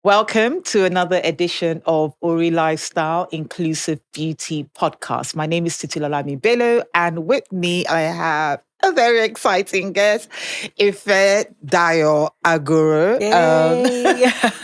Welcome to another edition of Ori Lifestyle Inclusive Beauty Podcast. My name is Titulalami Bello, and with me I have a very exciting guest, Ifedayo Agoro,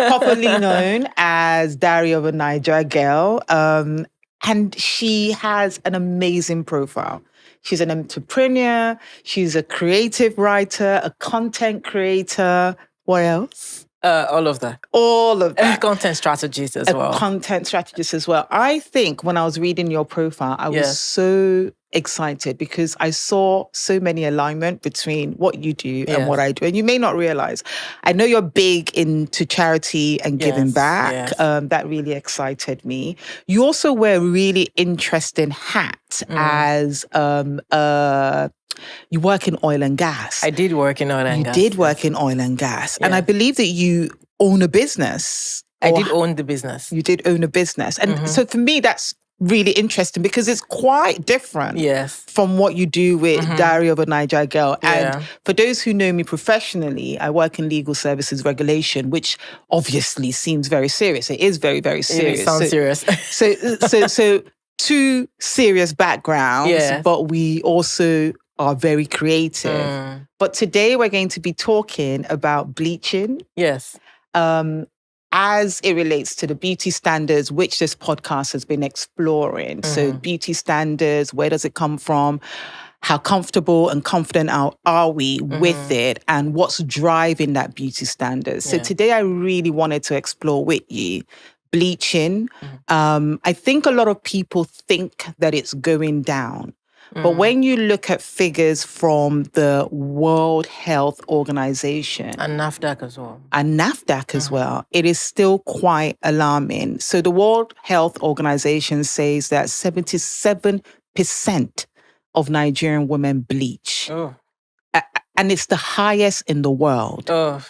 popularly known as DiaryofaNaijaGirl. And she has an amazing profile. She's an entrepreneur, she's a creative writer, a content creator. What else? All of that. All of that. Content strategist as well. Content strategist as well. I think when I was reading your profile, I was so excited because I saw so many alignment between what you do and what I do. And you may not realize, I know you're big into charity and giving back. That really excited me. You also wear a really interesting hat as you work in oil and gas. I did work in oil and gas. You did work in oil and gas. And I believe that you own a business. I did own the business. You did own a business. And so for me, that's really interesting because it's quite different from what you do with DiaryofaNaijaGirl. And for those who know me professionally, I work in legal services regulation, which obviously seems very serious. It is very, very serious. It sounds serious. So two serious backgrounds, but we also are very creative. But today we're going to be talking about bleaching. Yes. As it relates to the beauty standards, which this podcast has been exploring. So beauty standards, where does it come from? How comfortable and confident are we with it? And what's driving that beauty standards? So today I really wanted to explore with you bleaching. I think a lot of people think that it's going down. But when you look at figures from the World Health Organization and NAFDAC as well, it is still quite alarming. So the World Health Organization says that 77% of Nigerian women bleach. And it's the highest in the world.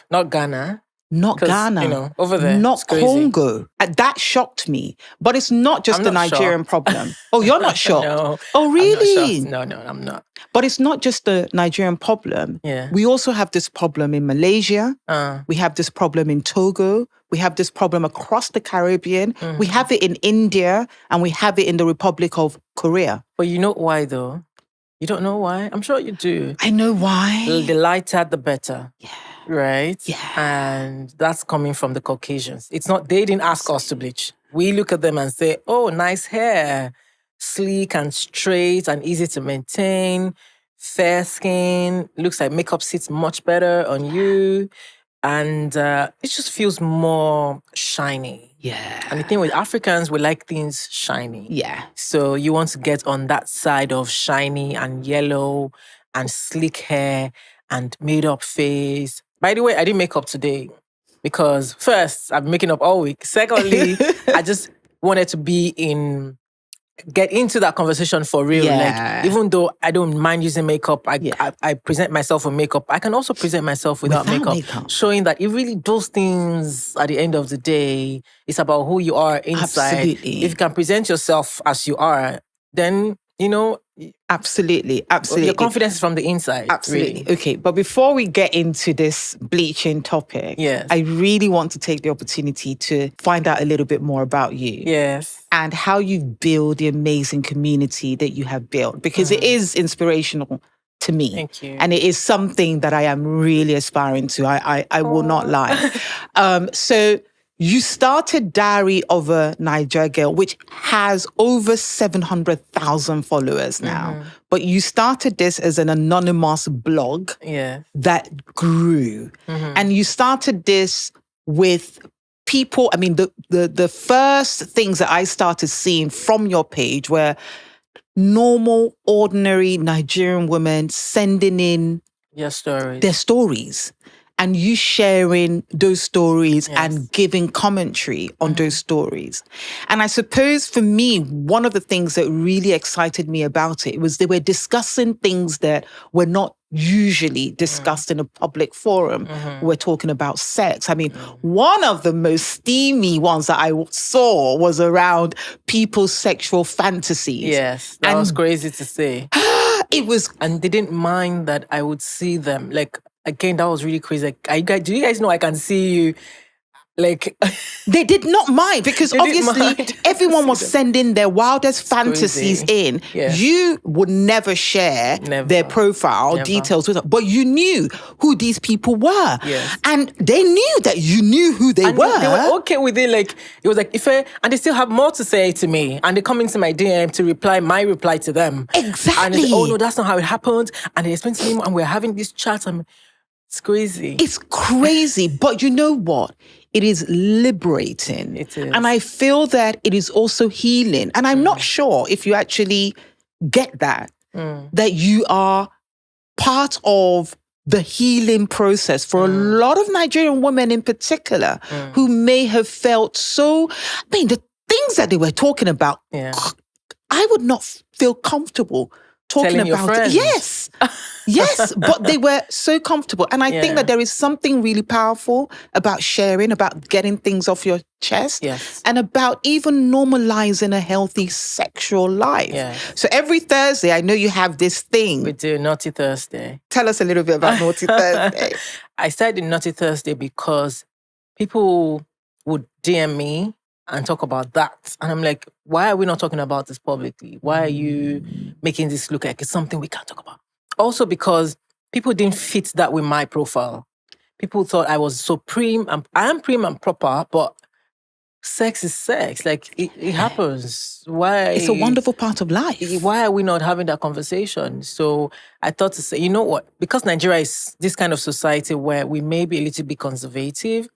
Not Ghana. Not Ghana, over there, not Congo. That shocked me. But it's not just the Nigerian problem. Oh, you're not shocked? No. Oh, really? No, I'm not. But it's not just the Nigerian problem. Yeah. We also have this problem in Malaysia. We have this problem in Togo. We have this problem across the Caribbean. We have it in India, and we have it in the Republic of Korea. But you know why, though? You don't know why? I'm sure you do. I know why. The lighter, the better. Yeah. Right? Yeah. And that's coming from the Caucasians. It's not, they didn't ask us to bleach. We look at them and say, oh, nice hair, sleek and straight and easy to maintain, fair skin, looks like makeup sits much better on you. And it just feels more shiny. Yeah. And the thing with Africans, we like things shiny. Yeah. So you want to get on that side of shiny and yellow and sleek hair and made up face. By the way, I didn't make up today because first, I've been making up all week. Secondly, I just wanted to get into that conversation for real. Yeah. Like, even though I don't mind using makeup, I present myself with makeup. I can also present myself without makeup, showing that it really does things at the end of the day. It's about who you are inside. Absolutely. If you can present yourself as you are, then, Absolutely. your confidence is from the inside. Absolutely. Really. Okay, but before we get into this bleaching topic, I really want to take the opportunity to find out a little bit more about you. Yes. And how you've built the amazing community that you have built, because it is inspirational to me. Thank you. And it is something that I am really aspiring to. I will not lie. So you started DiaryofaNaijaGirl, which has over 700,000 followers now. But you started this as an anonymous blog that grew. And you started this with people. I mean, the first things that I started seeing from your page were normal, ordinary Nigerian women sending in their stories. And you sharing those stories and giving commentary on those stories. And I suppose for me, one of the things that really excited me about it was they were discussing things that were not usually discussed in a public forum. We're talking about sex. I mean, one of the most steamy ones that I saw was around people's sexual fantasies. Yes, that was crazy to see. It was... And they didn't mind that I would see them. Like, again, that was really crazy. Like, do you guys know I can see you Like, They did not mind because They didn't obviously mind. everyone was sending their wildest fantasies crazy. in. Yeah. You would never share Never. their profile Never. details with them, but you knew who these people were. Yes. And they knew that you knew who they and were. they were okay with it. Like, it was like, and they still have more to say to me. And they come into my DM to reply my reply to them. Exactly. And they say, oh, no, that's not how it happened. And they explain to me, and we're having this chat. It's crazy. It's crazy. But you know what? It is liberating. It is. And I feel that it is also healing. And I'm not sure if you actually get that, that you are part of the healing process for a lot of Nigerian women in particular who may have felt so, the things that they were talking about, I would not feel comfortable talking Telling about your friends. Yes. Yes, but they were so comfortable. And I think that there is something really powerful about sharing, about getting things off your chest, and about even normalizing a healthy sexual life. Yes. So every Thursday, I know you have this thing. We do Naughty Thursday. Tell us a little bit about Naughty Thursday. I started Naughty Thursday because people would DM me and talk about that. And I'm like, why are we not talking about this publicly? Why are you making this look like it's something we can't talk about? Also because people didn't fit that with my profile. People thought I was so prim. I am prim and proper, but sex is sex. Like, it happens. Why? It's a wonderful part of life. Why are we not having that conversation? So I thought to say, you know what? Because Nigeria is this kind of society where we may be a little bit conservative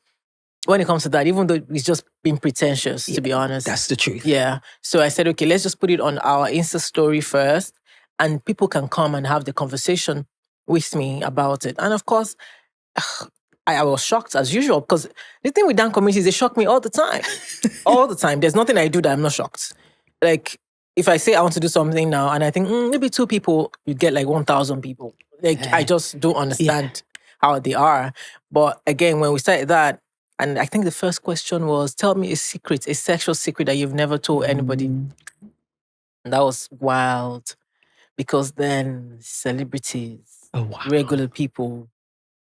when it comes to that, even though it's just being pretentious, to be honest. That's the truth. Yeah. So I said, okay, let's just put it on our Insta story first, and people can come and have the conversation with me about it. And of course, I was shocked as usual, because the thing with Dan communities, they shock me all the time. All the time. There's nothing I do that I'm not shocked. Like, if I say I want to do something now and I think maybe 2 people, you get like 1,000 people. Like, I just don't understand how they are. But again, when we started that, and I think the first question was, tell me a secret, a sexual secret that you've never told anybody. And that was wild, because then celebrities, regular people,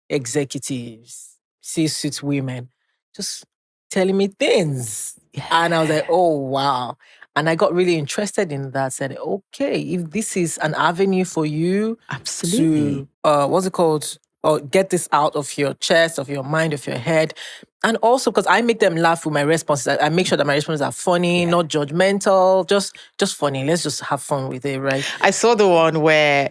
executives, C-suite women, just telling me things. And I was like, oh, wow. And I got really interested in that. Said, okay, if this is an avenue for you Absolutely. to, what's it called? Or get this out of your chest, of your mind, of your head. And also because I make them laugh with my responses. I make sure that my responses are funny, not judgmental, just funny. Let's just have fun with it, right? I saw the one where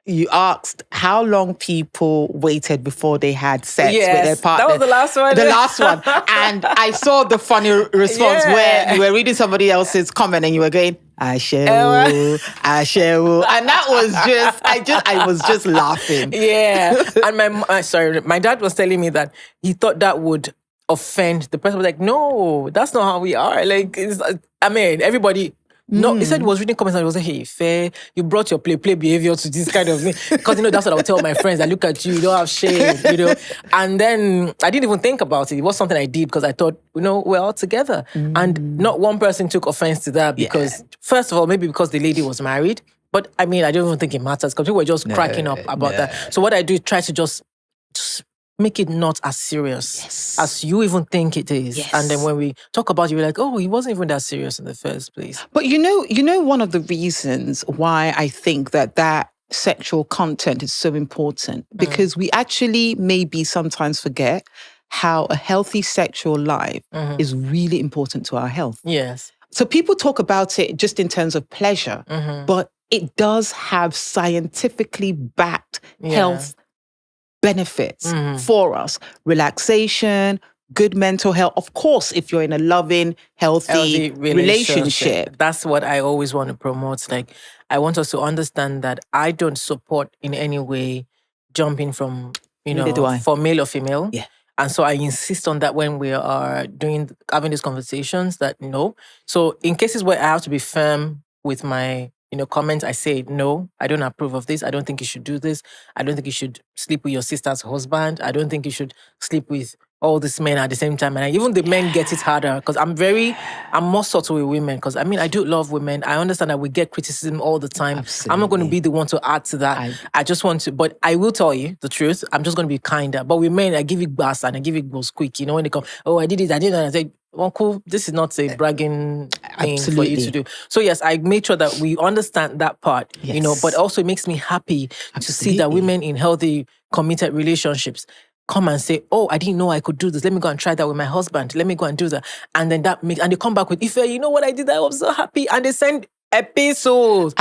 you asked how long people waited before they had sex with their partner. That was the last one. The last one. And I saw the funny response where you were reading somebody else's comment and you were going, Ashewo. And that was I was just laughing. Yeah. And my dad was telling me that he thought that would offend the person. Was like, no, that's not how we are. Like, everybody. No, he said he was reading comments and he was like, hey, fair, you brought your play behavior to this kind of thing. Because, that's what I would tell my friends. I look at you, you don't have shame, And then I didn't even think about it. It was something I did because I thought, we're all together. And not one person took offense to that because, first of all, maybe because the lady was married. But I don't even think it matters because people were just cracking up about that. So what I do is try to just make it not as serious as you even think it is. Yes. And then when we talk about it, you're like, oh, he wasn't even that serious in the first place. But one of the reasons why I think that sexual content is so important, because we actually maybe sometimes forget how a healthy sexual life is really important to our health. Yes. So people talk about it just in terms of pleasure, but it does have scientifically backed health benefits for us. Relaxation, good mental health. Of course, if you're in a loving, healthy relationship. That's what I always want to promote. Like, I want us to understand that I don't support in any way jumping from, for male or female. Yeah. And so I insist on that when we are having these conversations, that no. So in cases where I have to be firm with my comments, I say, no, I don't approve of this. I don't think you should do this. I don't think you should sleep with your sister's husband. I don't think you should sleep with all these men at the same time. And even the men get it harder because I'm more subtle with women because I do love women. I understand that we get criticism all the time. Absolutely. I'm not going to be the one to add to that. I just want to, but I will tell you the truth. I'm just going to be kinder. But with men, I give it bass and I give it goes quick. When they come, oh, I did it, I did it. And I say, Uncle, this is not a bragging thing for you to do. So yes, I made sure that we understand that part, but also it makes me happy to see that women in healthy, committed relationships come and say, oh, I didn't know I could do this. Let me go and try that with my husband. Let me go and do that. And then and they come back with, Ife, you know what I did? I was so happy. And they send episodes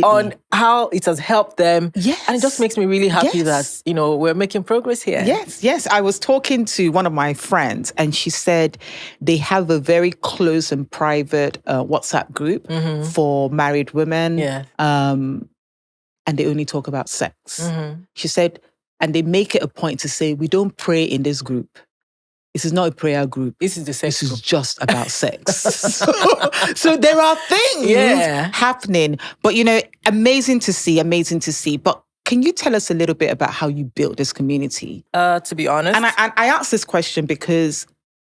on how it has helped them. Yes. And it just makes me really happy that, we're making progress here. Yes. I was talking to one of my friends and she said they have a very close and private WhatsApp group for married women. Yeah. And they only talk about sex. She said, and they make it a point to say, we don't pray in this group. This is not a prayer group. This is the sex This group. is just about sex. So there are things happening. But, amazing to see. But can you tell us a little bit about how you built this community? To be honest. And I asked this question because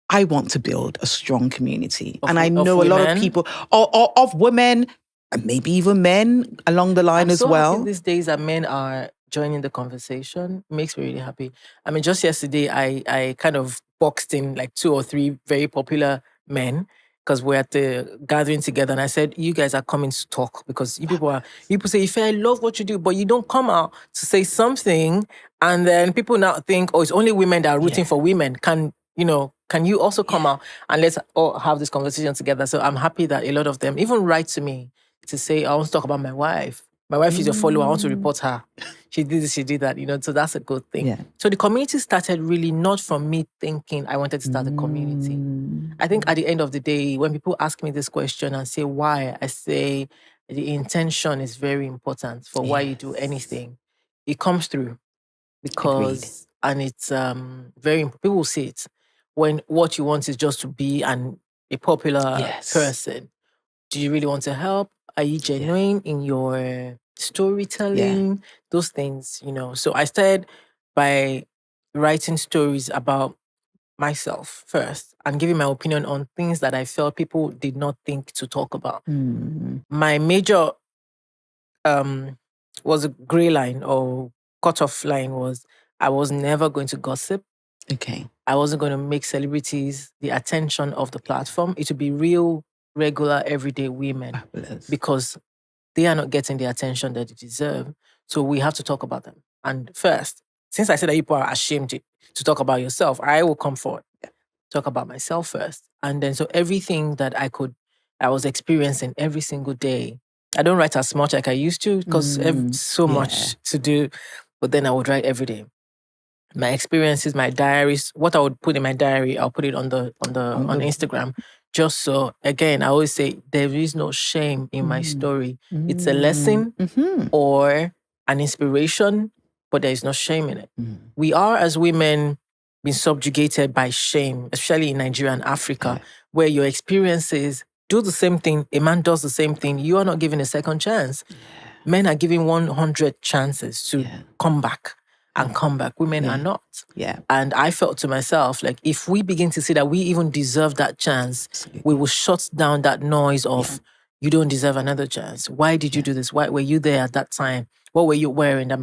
I want to build a strong community. And I know a lot of people, of women, and maybe even men along the line as well. Happy these days that men are joining the conversation. It makes me really happy. Just yesterday, I kind of boxed in like 2 or 3 very popular men because we're at the gathering together. And I said, you guys are coming to talk because people say, Ife, I love what you do, but you don't come out to say something. And then people now think, oh, it's only women that are rooting for women. Can you also come out and let's all have this conversation together? So I'm happy that a lot of them even write to me to say, I want to talk about my wife. My wife is your follower. I want to report her. She did this, she did that, so that's a good thing. Yeah. So the community started really not from me thinking I wanted to start a community. I think at the end of the day, when people ask me this question and say why, I say the intention is very important for why you do anything. It comes through because, and it's very important. People will say it when what you want is just to be a popular person. Do you really want to help? Are you genuine in your storytelling? Those things, So I started by writing stories about myself first and giving my opinion on things that I felt people did not think to talk about. My major was a gray line or cutoff line was I was never going to gossip. Okay. I wasn't going to make celebrities the attention of the platform. It would be real, regular, everyday women. Fabulous. Because they are not getting the attention that they deserve. So we have to talk about them. And first, since I said that people are ashamed to talk about yourself, I will come forward, talk about myself first. And then so everything that I was experiencing every single day. I don't write as much like I used to because so much to do, but then I would write every day. My experiences, my diaries, what I would put in my diary, I'll put it on Instagram. Just so, again, I always say there is no shame in my story. It's a lesson or an inspiration, but there is no shame in it. We are, as women, been subjugated by shame, especially in Nigeria and Africa, where your experiences do the same thing, a man does the same thing, you are not given a second chance. Men are given 100 chances to come back. And come back. Women are not. Yeah. And I felt to myself, like, if we begin to see that we even deserve that chance, we will shut down that noise of, you don't deserve another chance. Why did you do this? Why were you there at that time? What were you wearing that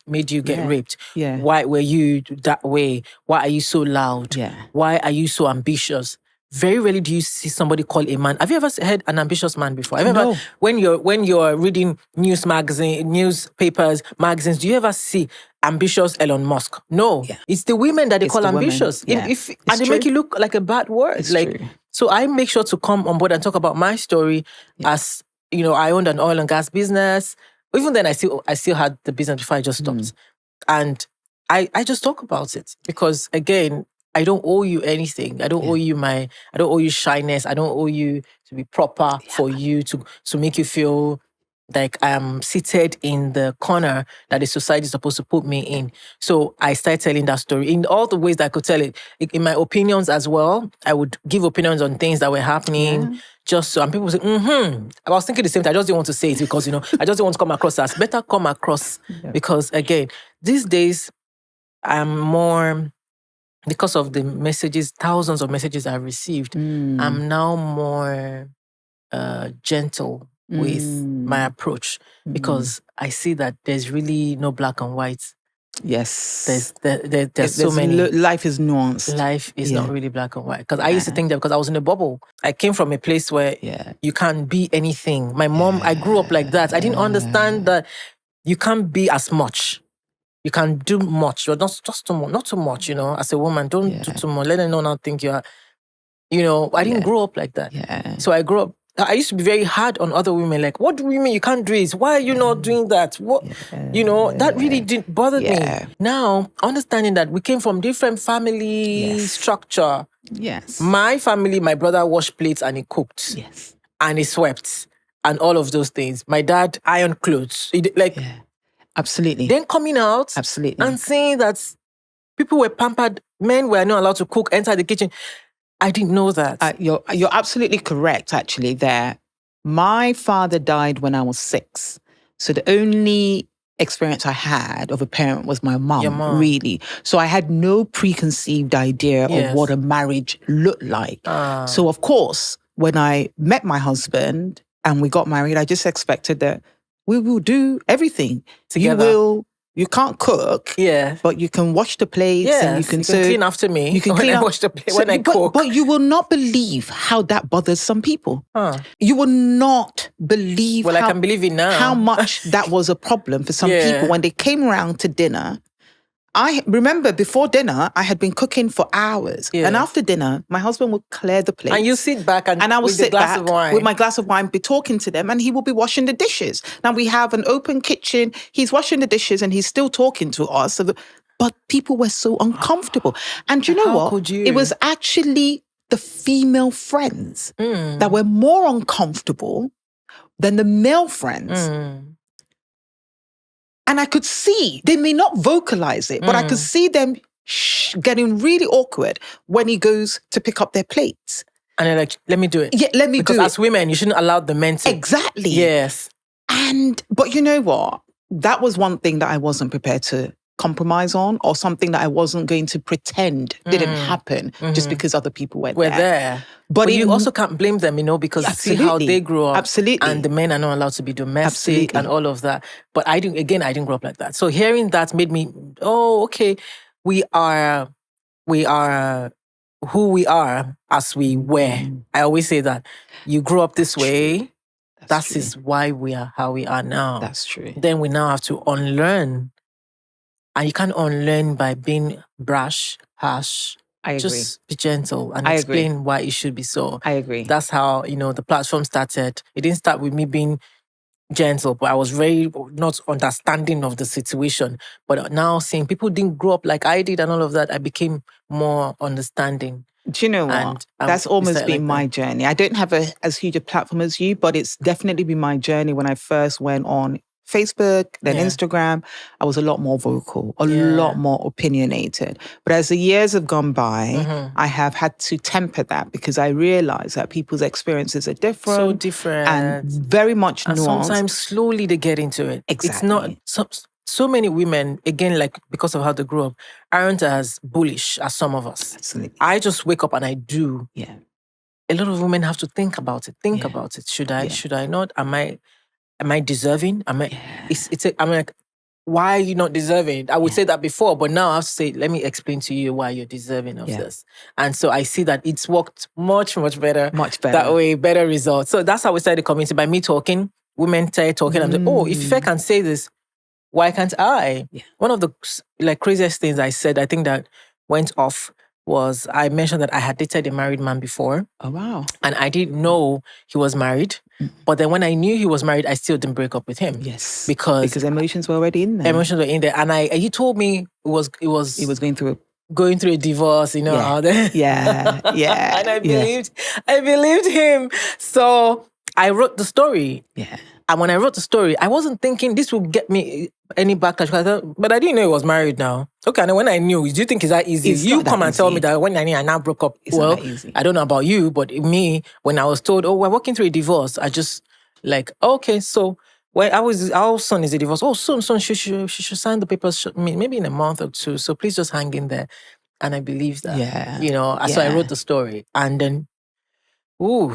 made you get raped? Yeah. Why were you that way? Why are you so loud? Yeah. Why are you so ambitious? Very rarely do you see somebody call a man. Have you ever heard an ambitious man before? Have you ever, when you're reading newspapers, magazines, do you ever see ambitious Elon Musk? No. Yeah. It's the women that they call ambitious. Yeah. And they make it look like a bad word. It's true. So I make sure to come on board and talk about my story as, I owned an oil and gas business. Even then I still had the business before I just stopped. And I just talk about it because, again, I don't owe you anything. I don't owe you I don't owe you shyness. I don't owe you to be proper for you to make you feel Like I am seated in the corner that the society is supposed to put me in. So I started telling that story in all the ways that I could tell it. In my opinions as well, I would give opinions on things that were happening. Just so, and people say, I was thinking the same thing. I just didn't want to say it because, I just didn't want to come across as better come across. Because again, these days, I'm more, because of the messages, thousands of messages I've received, I'm now more gentle with my approach because I see that there's really no black and white. Yes. There's so many. Life is nuanced. Life is not really black and white. Because I used to think that because I was in a bubble. I came from a place where you can't be anything. My mom, I grew up like that. I didn't understand that you can't be as much. You can do much. You're not just too much, not too much, as a woman. Don't do too much. Let them know now think you are, I didn't grow up like that. So I grew up, I used to be very hard on other women. Like, what do you mean you can't do it? Why are you not doing that? What, that really didn't bother me. Now, understanding that we came from different family structure. Yes. My family, my brother washed plates and he cooked. Yes. And he swept and all of those things. My dad ironed clothes. Absolutely. Then coming out and saying that people were pampered, men were not allowed to cook, enter the kitchen. I didn't know that. You're absolutely correct, actually, there. My father died when I was 6. So the only experience I had of a parent was my mum, really. So I had no preconceived idea of what a marriage looked like. So, of course, when I met my husband and we got married, I just expected that we will do everything. Together. You can't cook, but you can wash the plates and you can clean after me. You can clean I wash the plates when I cook. But you will not believe how that bothers some people. You will not believe I can believe it now. How much that was a problem for some people when they came around to dinner. I remember before dinner, I had been cooking for hours. And after dinner, my husband would clear the plates. And you sit back and I would sit back with my glass of wine, be talking to them, and he will be washing the dishes. Now we have an open kitchen. He's washing the dishes and he's still talking to us. But people were so uncomfortable. And you know what? Could you? It was actually the female friends that were more uncomfortable than the male friends. And I could see, they may not vocalize it, but I could see them getting really awkward when he goes to pick up their plates. And they're like, let me do it. Yeah, let me do it. Because as women, you shouldn't allow the men to. Exactly. Yes. But you know what? That was one thing that I wasn't prepared to compromise on, or something that I wasn't going to pretend didn't happen just because other people were there. But you also can't blame them, because see how they grew up. Absolutely. And the men are not allowed to be domestic and all of that. But I didn't grow up like that. So hearing that made me, okay, we are who we are as we were. I always say that. You grew up this way. That is why we are how we are now. That's true. Then we now have to unlearn. And you can't unlearn by being brash, harsh. I agree. Just be gentle and explain why it should be so. I agree. That's how, the platform started. It didn't start with me being gentle, but I was very not understanding of the situation. But now seeing people didn't grow up like I did and all of that, I became more understanding. Do you know what? That's almost been my journey. I don't have as huge a platform as you, but it's definitely been my journey. When I first went on Facebook, then Instagram, I was a lot more vocal, a lot more opinionated. But as the years have gone by, I have had to temper that because I realize that people's experiences are different. So different. And very much nuanced. Sometimes slowly they get into it. Exactly. It's not... So many women, again, like because of how they grew up, aren't as bullish as some of us. Absolutely. I just wake up and I do. Yeah. A lot of women have to think about it. About it. Should I? Should I not? Am I deserving? I'm like, why are you not deserving? I would say that before, but now I have to say, let me explain to you why you're deserving of this. And so I see that it's worked much, much better. Much better. That way, better results. So that's how we started the community, by me talking, women started talking. I'm like, if I can say this, why can't I? Yeah. One of the craziest things I said, I think that went off, was I mentioned that I had dated a married man before. Oh, wow. And I didn't know he was married. But then when I knew he was married, I still didn't break up with him. Yes. Because emotions were already in there. Emotions were in there. And he told me he was going through a divorce, how there. Yeah. And I believed him. So I wrote the story. Yeah. And when I wrote the story, I wasn't thinking this would get me any backlash. But I didn't know he was married now. Okay, and then when I knew, do you think it's that easy? It's You not that come and tell me easy. that when I knew I now broke up. It's Well, not that easy. I don't know about you, but me, when I was told, oh, we're working through a divorce, I just like, okay, so when our son is a divorce. Oh, soon, she should sign the papers, maybe in a month or two. So please just hang in there. And I believe that, so I wrote the story. And then, The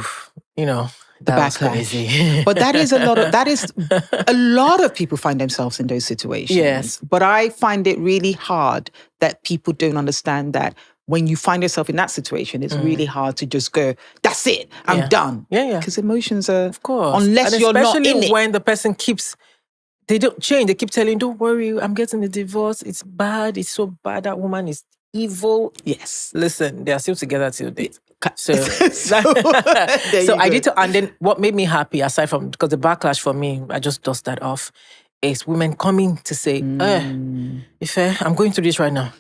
that was backlash. crazy. But that is a lot of people find themselves in those situations. Yes. But I find it really hard that people don't understand that when you find yourself in that situation, it's really hard to just go, that's it, I'm done. Yeah. Because emotions are, of course. unless and you're not in especially it. when the person they don't change. They keep telling, don't worry, I'm getting a divorce. It's bad. It's so bad. That woman is evil. Yes. Listen, they are still together till date. So, so I did and then what made me happy, aside from, because the backlash for me, I just dust that off, is women coming to say, Ife, I'm going through this right now.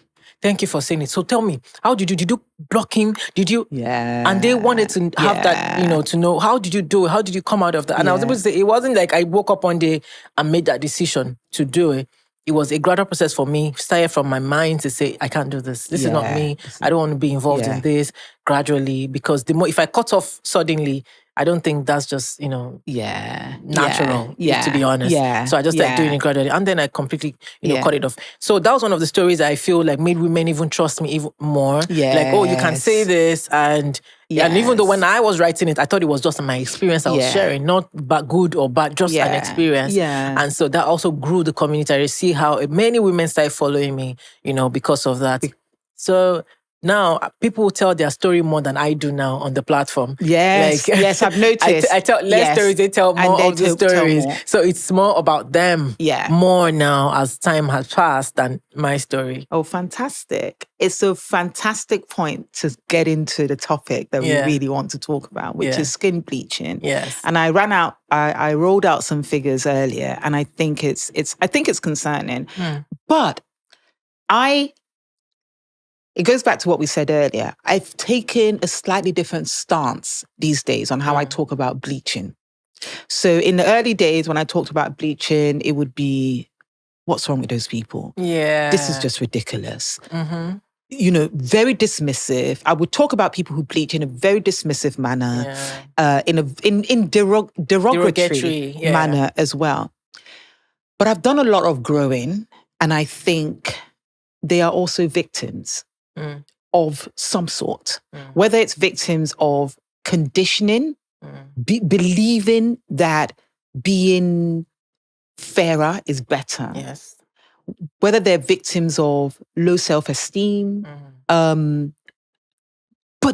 Thank you for saying it. So tell me, how did you do? Did you block him? Did you? Yeah. And they wanted to have that, to know, how did you do it? How did you come out of that? And I was able to say, it wasn't like I woke up one day and made that decision to do it. It was a gradual process for me, started from my mind to say, I can't do this. This is not me. I don't want to be involved in this gradually, because if I cut off suddenly, I don't think that's just, natural, to be honest. Yeah. So I just started doing it gradually. And then I completely, cut it off. So that was one of the stories I feel like made women even trust me even more. Yes. Like, oh, you can say this. And even though when I was writing it, I thought it was just my experience I was sharing, not good or bad, just an experience. Yeah. And so that also grew the community. I see how many women started following me, because of that. So now people will tell their story more than I do now on the platform. Yes, yes, I've noticed. I tell less stories, they tell more of the stories. So it's more about them more now as time has passed than my story. Oh, fantastic. It's a fantastic point to get into the topic that we really want to talk about, which is skin bleaching. Yes. And I rolled out some figures earlier, and I think it's concerning. But it goes back to what we said earlier. I've taken a slightly different stance these days on how I talk about bleaching. So in the early days, when I talked about bleaching, it would be, what's wrong with those people? Yeah. This is just ridiculous. Very dismissive. I would talk about people who bleach in a very dismissive manner, in derogatory manner as well. But I've done a lot of growing, and I think they are also victims of some sort, whether it's victims of conditioning, believing that being fairer is better, whether they're victims of low self-esteem, but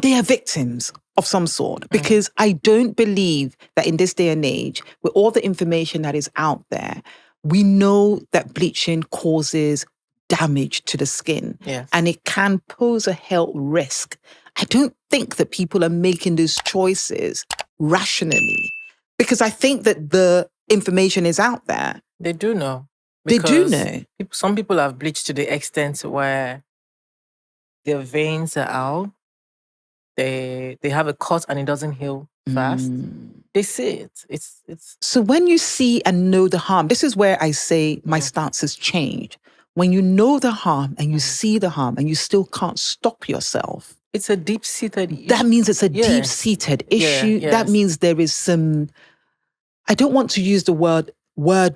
they are victims of some sort, because I don't believe that in this day and age, with all the information that is out there, we know that bleaching causes damage to the skin, and it can pose a health risk. I don't think that people are making those choices rationally, because I think that the information is out there. They do know. They do know. Some people have bleached to the extent where their veins are out. They have a cut and it doesn't heal fast. They see it. It's So when you see and know the harm, this is where I say my stance has changed. When you know the harm and you see the harm and you still can't stop yourself, it's a deep-seated issue. That means it's a deep-seated issue. That means there is some, I don't want to use the word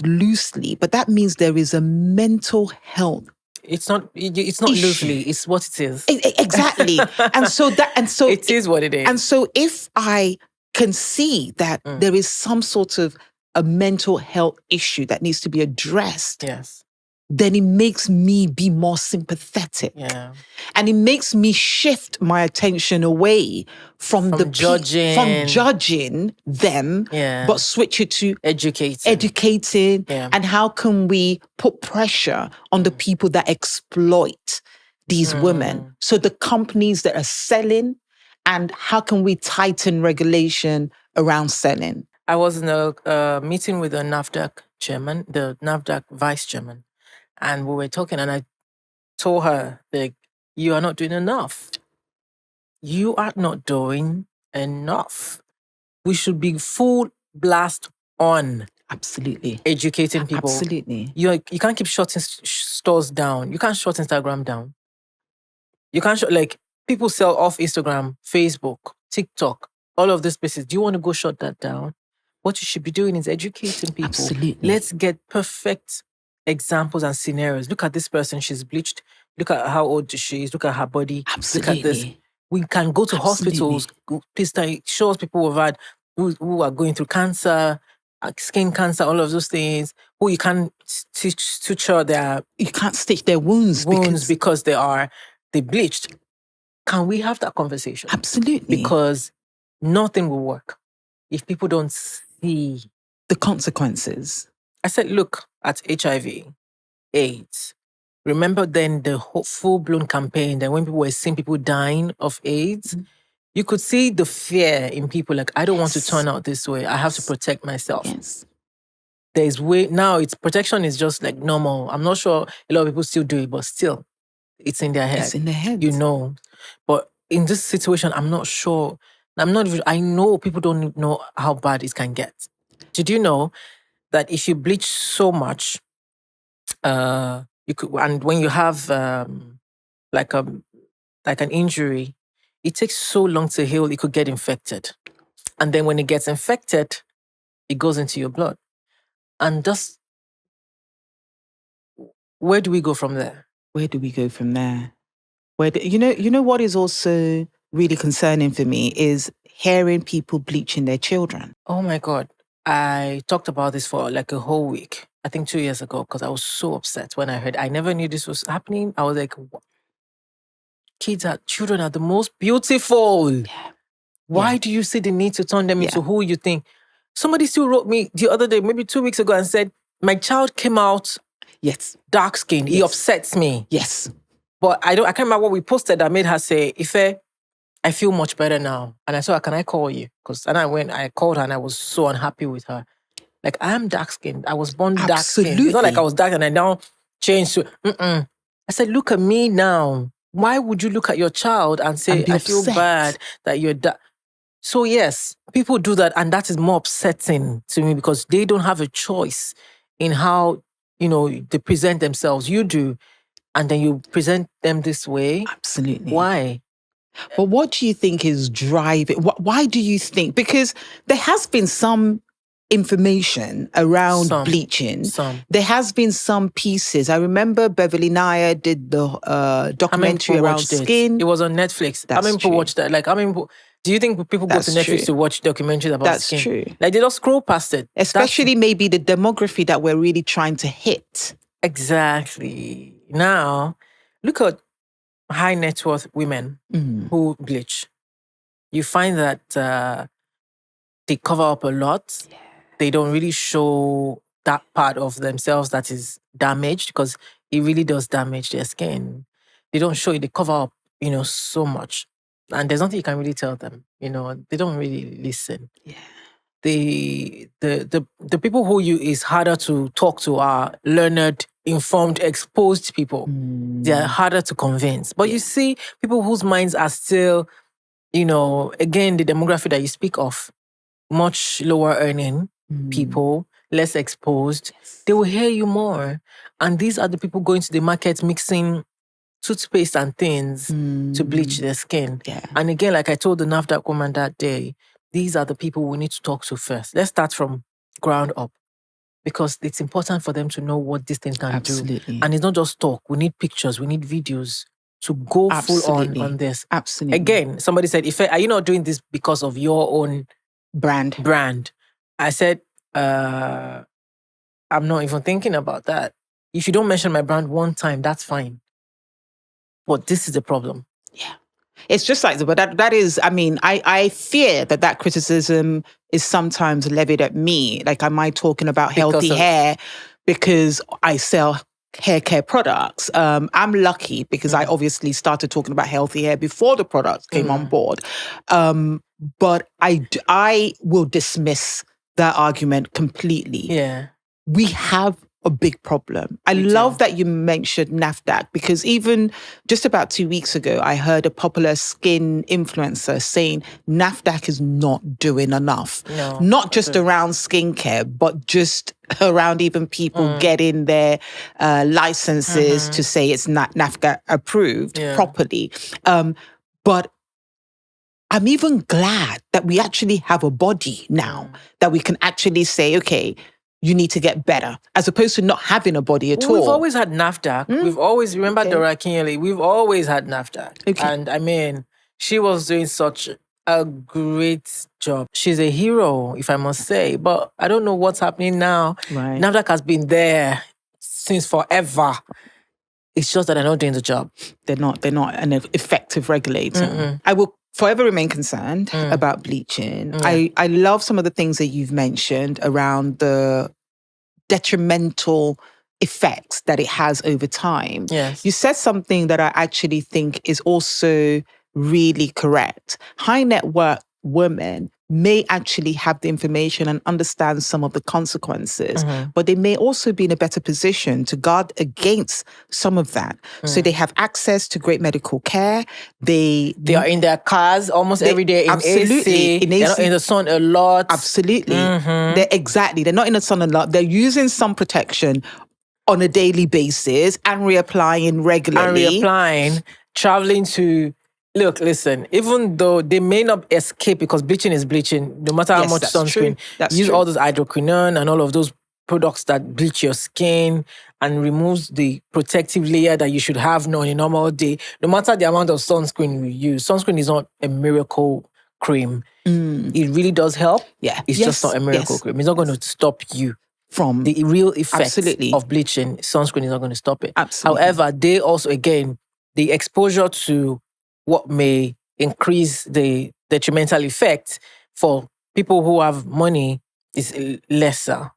loosely, but that means there is a mental health. It's not loosely, it's what it is. Exactly. and so it is what it is. And so if I can see that there is some sort of a mental health issue that needs to be addressed, then it makes me be more sympathetic. And it makes me shift my attention away from judging them, but switch it to educating. And how can we put pressure on the people that exploit these women? So the companies that are selling, and how can we tighten regulation around selling? I was in a meeting with the NAFDAC chairman, the NAFDAC vice chairman. And we were talking, and I told her, like, you are not doing enough. You are not doing enough. We should be full blast on. Absolutely. educating people. Absolutely. You can't keep shutting stores down. You can't shut Instagram down. You can't shut, like, people sell off Instagram, Facebook, TikTok, all of these places. Do you want to go shut that down? What you should be doing is educating people. Absolutely. Let's get perfect examples and scenarios. Look at this person, she's bleached. Look at how old she is. Look at her body. Absolutely. Look at this. We can go to hospitals. Please show us people who've had, who are going through cancer, skin cancer, all of those things, who you can't suture their You can't stitch their wounds because they bleached. Can we have that conversation? Absolutely. Because nothing will work if people don't see the consequences. I said, look at HIV, AIDS. Remember then the full-blown campaign that when people were seeing people dying of AIDS, you could see the fear in people, like, I don't want to turn out this way. I have to protect myself. Yes. There's way now, it's protection is just like normal. I'm not sure a lot of people still do it, but still, it's in their head. It's in their head. You know. But in this situation, I'm not sure. I know people don't know how bad it can get. Did you know that if you bleach so much, you could, and when you have like an injury, it takes so long to heal, it could get infected. And then when it gets infected, it goes into your blood. And just, where do we go from there? Where do we go from there? You know what is also really concerning for me is hearing people bleaching their children. Oh my God. I talked about this for like a whole week, I think 2 years ago, because I was so upset when I heard. I never knew this was happening. I was like, what? Children are the most beautiful. Yeah. Why do you see the need to turn them into who you think? Somebody still wrote me the other day, maybe 2 weeks ago, and said, my child came out dark skinned. He upsets me. Yes. But I can't remember what we posted that made her say, Ife, I feel much better now. And I said, can I call you? And I called her and I was so unhappy with her. Like, I am dark skinned. I was born dark skinned. It's not like I was dark and I now changed to, I said, look at me now. Why would you look at your child and say, I feel bad that you're dark? So yes, people do that, and that is more upsetting to me because they don't have a choice in how, they present themselves. You do, and then you present them this way. Absolutely. Why? But what do you think is driving? Why do you think? Because there has been some information around bleaching. There has been some pieces. I remember Beverly Naya did the documentary around skin. It was on Netflix. How many people watched that? Like, how many people... Do you think people go to Netflix to watch documentaries about skin? That's true. Like, they just scroll past it. Especially maybe the demography that we're really trying to hit. Exactly. Now, look at high net worth women who bleach. You find that they cover up a lot. Yeah. They don't really show that part of themselves that is damaged, because it really does damage their skin. They don't show it. They cover up, so much. And there's nothing you can really tell them. They don't really listen. Yeah. The people who is harder to talk to are learned, informed, exposed people. They are harder to convince. But you see people whose minds are still, again, the demographic that you speak of, much lower earning people, less exposed, they will hear you more. And these are the people going to the market mixing toothpaste and things to bleach their skin. Yeah. And again, like I told the NAFDAC woman that day, these are the people we need to talk to first. Let's start from ground up, because it's important for them to know what this thing can do. And it's not just talk. We need pictures. We need videos to go full on this. Absolutely. Again, somebody said, are you not doing this because of your own brand? I said, I'm not even thinking about that. If you don't mention my brand one time, that's fine. But this is the problem. Yeah. It's just like, but that is, I fear that criticism is sometimes levied at me. Like, am I talking about healthy hair because I sell hair care products? I'm lucky because I obviously started talking about healthy hair before the products came on board. But I will dismiss that argument completely. Yeah. We have a big problem. I love that you mentioned NAFDAC, because even just about 2 weeks ago, I heard a popular skin influencer saying NAFDAC is not doing enough. No, not just around skincare, but just around even people getting their licenses to say it's not NAFDAC approved properly. But I'm even glad that we actually have a body now that we can actually say, okay, you need to get better, as opposed to not having a body at all. We've always had NAFDAC. We've always, remember Dora Kinyele, we've always had NAFDAC. Okay. And I mean, she was doing such a great job. She's a hero, if I must say. But I don't know what's happening now. Right. NAFDAC has been there since forever. It's just that they're not doing the job. They're not an effective regulator. I will forever remain concerned about bleaching. I love some of the things that you've mentioned around the detrimental effects that it has over time. Yes. You said something that I actually think is also really correct. High net worth women may actually have the information and understand some of the consequences, but they may also be in a better position to guard against some of that. So they have access to great medical care. They are in their cars almost every day in AC. They're not in the sun a lot. Absolutely. They're not in the sun a lot. They're using sun protection on a daily basis and reapplying regularly. Traveling to... Look, listen, even though they may not escape because bleaching is bleaching, no matter how much sunscreen, use all those hydroquinone and all of those products that bleach your skin and removes the protective layer that you should have on a normal day. No matter the amount of sunscreen you use, sunscreen is not a miracle cream. It really does help. Yeah. It's just not a miracle cream. It's not going to stop you from the real effects of bleaching. Sunscreen is not going to stop it. Absolutely. However, they also, again, the exposure to what may increase the detrimental effect for people who have money is lesser.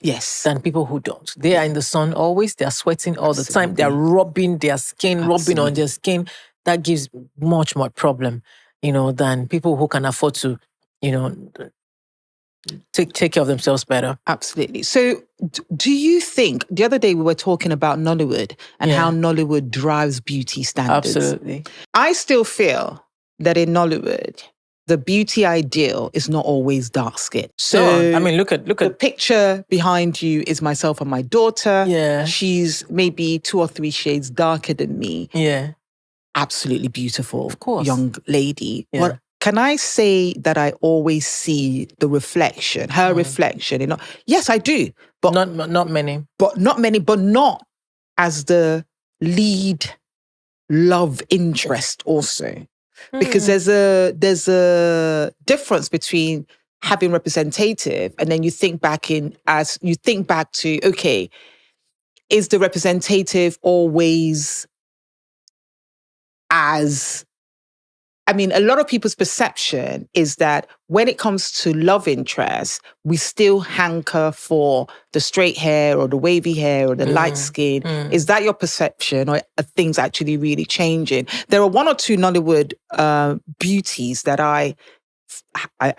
Yes. Than people who don't. They are in the sun always. They are sweating all the time. They are rubbing their skin, rubbing on their skin. That gives much more problem, than people who can afford to, take care of themselves better. Absolutely. So do you think, the other day we were talking about Nollywood and how Nollywood drives beauty standards. Absolutely. I still feel that in Nollywood, the beauty ideal is not always dark skin. So look at the picture behind you is myself and my daughter. Yeah. She's maybe 2 or 3 shades darker than me. Yeah. Absolutely beautiful, of course, young lady. Yeah. But can I say that I always see the reflection, her reflection? Yes, I do. But not many. But not as the lead love interest also. Because there's a difference between having representative and then you think back to, okay, is the representative always as... a lot of people's perception is that when it comes to love interest, we still hanker for the straight hair or the wavy hair or the light skin. Is that your perception, or are things actually really changing? There are 1 or 2 Nollywood beauties that I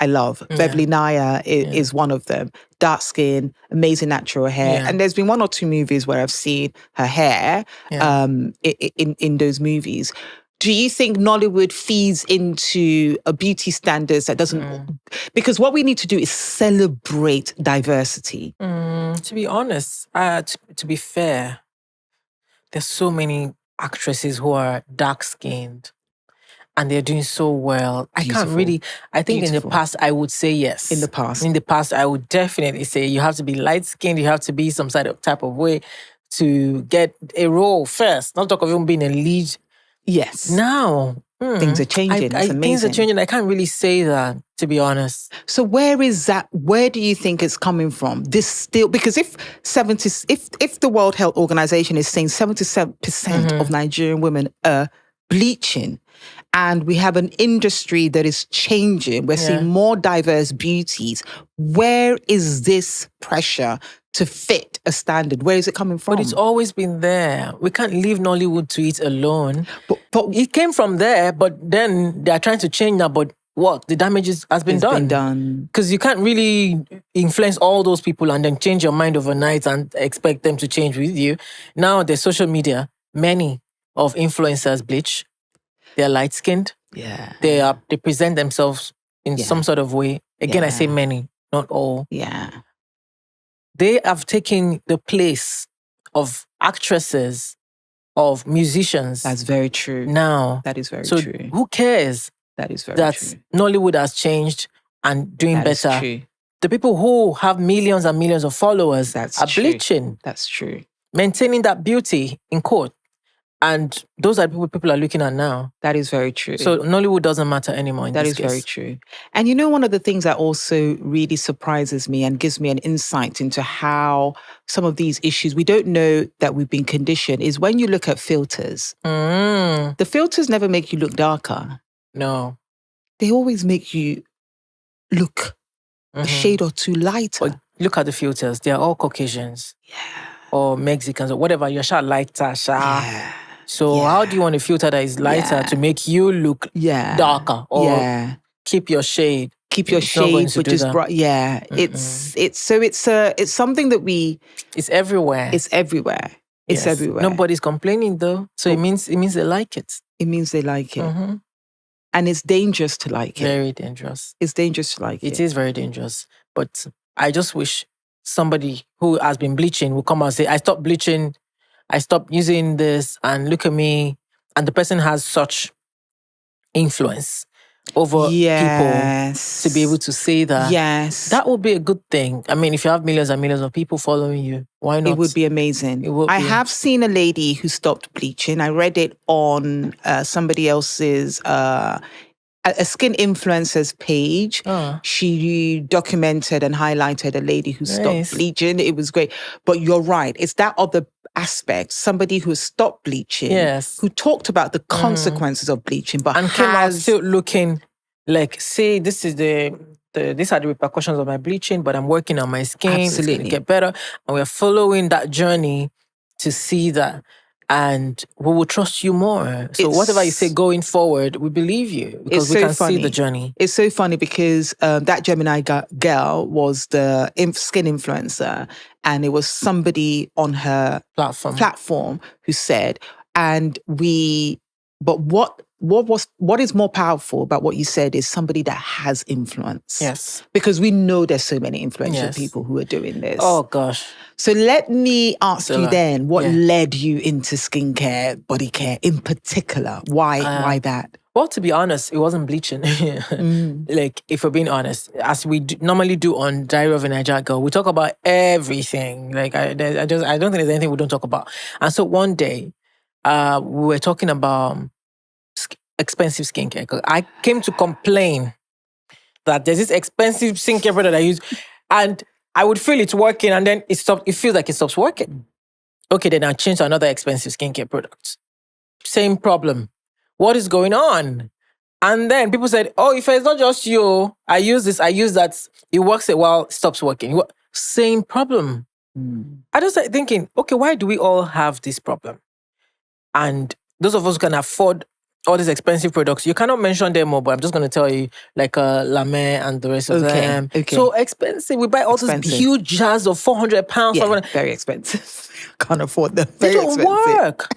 love. Yeah. Beverly Naya is one of them. Dark skin, amazing natural hair. Yeah. And there's been 1 or 2 movies where I've seen her hair in those movies. Do you think Nollywood feeds into a beauty standards that doesn't... Because what we need to do is celebrate diversity. To be honest, to be fair, there's so many actresses who are dark-skinned and they're doing so well. Beautiful. I think in the past, I would say yes. In the past, I would definitely say you have to be light-skinned, you have to be some type of way to get a role first. Not talk of even being a lead. Yes. Now, things are changing. It's amazing. Things are changing. I can't really say that, to be honest. So where is that? Where do you think it's coming from? This still, because if the World Health Organization is saying 77% of Nigerian women are bleaching, and we have an industry that is changing, we're seeing more diverse beauties. Where is this pressure to fit a standard? Where is it coming from? But it's always been there. We can't leave Nollywood to it alone. But it came from there, but then they're trying to change now. But what? The damage has been It's done. been done. Because you can't really influence all those people and then change your mind overnight and expect them to change with you. Now there's social media. Many of influencers bleach. They're light-skinned. Yeah. They present themselves in some sort of way. Again, I say many, not all. Yeah. They have taken the place of actresses, of musicians. That's very true. Now. That is very true. So who cares That is very that true. Nollywood has changed and doing That is better? true. The people who have millions and millions of followers are bleaching. That's true. Maintaining that beauty in court. And those are the people are looking at now. That is very true. So Nollywood doesn't matter anymore in this case. That is very true. And you know, one of the things that also really surprises me and gives me an insight into how some of these issues, we don't know that we've been conditioned, is when you look at filters. The filters never make you look darker. No. They always make you look a shade or two lighter. But look at the filters. They are all Caucasians. Yeah. Or Mexicans or whatever. You're lighter, Yeah. So how do you want a filter that is lighter to make you look darker? Or keep your shade. Keep your shade, but just bright. Yeah. It's something that it's everywhere. It's everywhere. It's everywhere. Nobody's complaining though. So it means they like it. It means they like it. And it's dangerous to like it. Very dangerous. It's dangerous to like it. It is very dangerous. But I just wish somebody who has been bleaching will come out and say, I stopped bleaching, I stopped using this, and look at me. And the person has such influence over people to be able to say that. Yes. That would be a good thing. I mean, if you have millions and millions of people following you, why not? It would be amazing. I have seen a lady who stopped bleaching. I read it on somebody else's a skin influencer's page. She documented and highlighted a lady who stopped bleaching. It was great. But you're right. It's that other aspect. Somebody who stopped bleaching, who talked about the consequences of bleaching, but came out still looking like, see, this is these are the repercussions of my bleaching, but I'm working on my skin. Absolutely. It's going to get better. And we're following that journey to see that. And we will trust you more. So whatever you say going forward, we believe you because we can see the journey. It's so funny because that Gemini girl was the skin influencer, and it was somebody on her platform who said, but what is more powerful about what you said is somebody that has influence. Yes. Because we know there's so many influential people who are doing this. Oh, gosh. So let me ask you then, what led you into skincare, body care in particular? Why that? Well, to be honest, it wasn't bleaching. Like, if we're being honest, as we normally do on DiaryofaNaijaGirl, we talk about everything. Like, I don't think there's anything we don't talk about. And so one day, we were talking about expensive skincare. 'Cause I came to complain that there's this expensive skincare product I use, and I would feel it's working, and then it feels like it stops working. Okay, then I change to another expensive skincare product. Same problem. What is going on? And then people said, oh, if it's not just you, I use this, I use that, it works a while, it stops working. Same problem. I just started thinking, okay, why do we all have this problem? And those of us who can afford all these expensive products, you cannot mention them more, but I'm just going to tell you, like La Mer and the rest of them. Okay. So expensive. We buy all these huge jars of £400. Yeah, very expensive. Can't afford them. They don't work.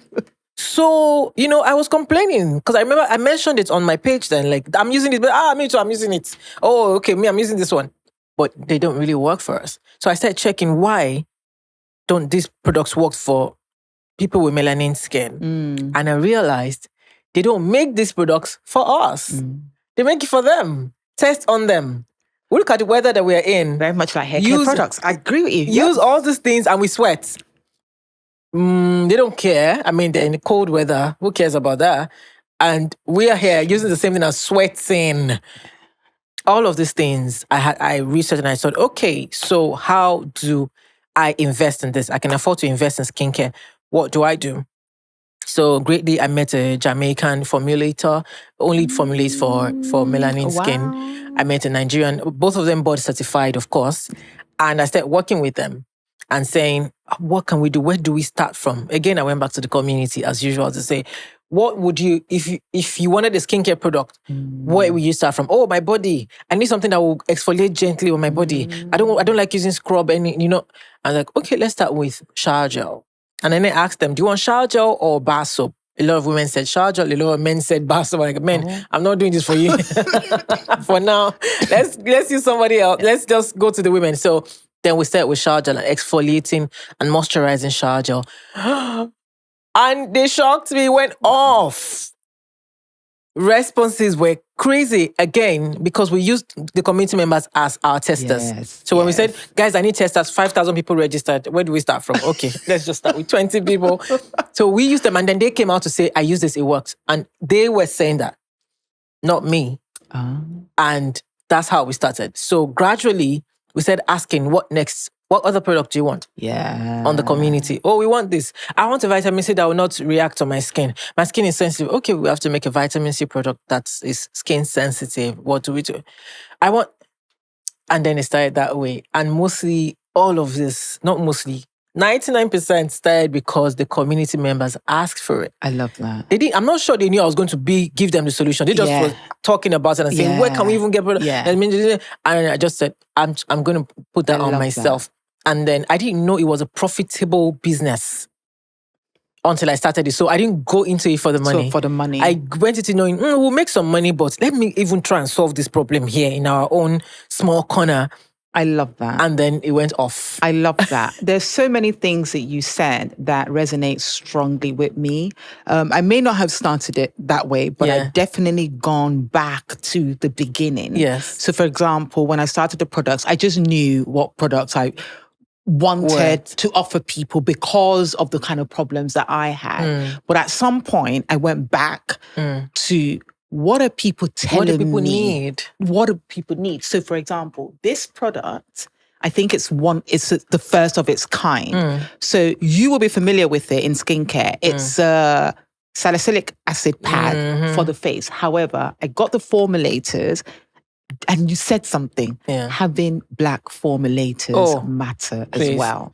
So, I was complaining because I remember I mentioned it on my page then, like, I'm using it, but me too, I'm using it. Oh, okay, I'm using this one. But they don't really work for us. So I started checking why don't these products work for people with melanin skin. And I realized they don't make these products for us. They make it for them. Test on them. We look at the weather that we are in. Very much like hair care products. I agree with you. Use all these things and we sweat. They don't care. I mean, they're in the cold weather. Who cares about that? And we are here using the same thing as sweating. All of these things, I researched and I thought, okay, so how do I invest in this? I can afford to invest in skincare. What do I do? So greatly, I met a Jamaican formulator, only formulates for melanin skin. I met a Nigerian, both of them board certified, of course. And I started working with them and saying, what can we do? Where do we start from? Again, I went back to the community as usual to say, what would you, if you wanted a skincare product, where would you start from? Oh, my body. I need something that will exfoliate gently on my body. I don't like using scrub and I'm like, okay, let's start with shower gel. And then I asked them, do you want shower gel or bar soap? A lot of women said shower gel, a lot of men said bar soap. I'm like, men, I'm not doing this for you. For now, let's use somebody else. Let's just go to the women. So then we start with shower gel, and exfoliating and moisturizing shower gel. And they shocked me, went off. Responses were crazy again because we used the community members as our testers. So when we said, guys, I need testers, 5,000 people registered. Where do we start from? Okay, let's just start with 20 people. So we used them and then they came out to say, I use this, it works. And they were saying that, not me. And that's how we started. So gradually we started asking, what next? What other product do you want? On the community. Oh, we want this. I want a vitamin C that will not react on my skin. My skin is sensitive. Okay, we have to make a vitamin C product that is skin sensitive. What do we do? And then it started that way. And mostly all of this, not mostly, 99% started because the community members asked for it. I love that. I'm not sure they knew I was going to give them the solution. They just were talking about it and saying, where can we even get product? And I just said, I'm going to put that on myself. And then I didn't know it was a profitable business until I started it. So I didn't go into it for the money. So for the money. I went into knowing, we'll make some money, but let me even try and solve this problem here in our own small corner. I love that. And then it went off. I love that. There's so many things that you said that resonate strongly with me. I may not have started it that way, but I've definitely gone back to the beginning. Yes. So for example, when I started the products, I just knew what products I wanted to offer people because of the kind of problems that I had. But at some point, I went back to what are people telling me? What do people need? What do people need? So for example, this product, I think it's the first of its kind. So you will be familiar with it in skincare. It's a salicylic acid pad for the face. However, I got the formulators. And you said something, having black formulators matter as well.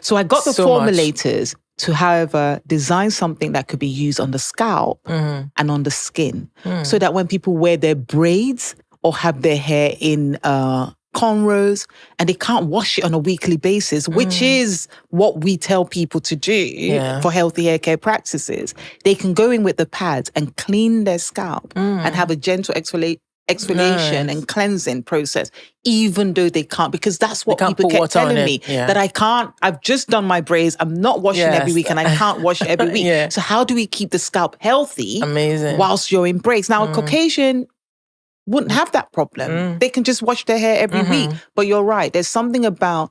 So I got the formulators to, however, design something that could be used on the scalp and on the skin. So that when people wear their braids or have their hair in cornrows and they can't wash it on a weekly basis, which is what we tell people to do for healthy hair care practices, they can go in with the pads and clean their scalp and have a gentle exfoliation and cleansing process, even though they can't, because that's what people kept telling me, that I can't, I've just done my braids, I'm not washing every week and I can't wash every week. So how do we keep the scalp healthy whilst you're in braids? Now, a Caucasian wouldn't have that problem. They can just wash their hair every week. But you're right, there's something about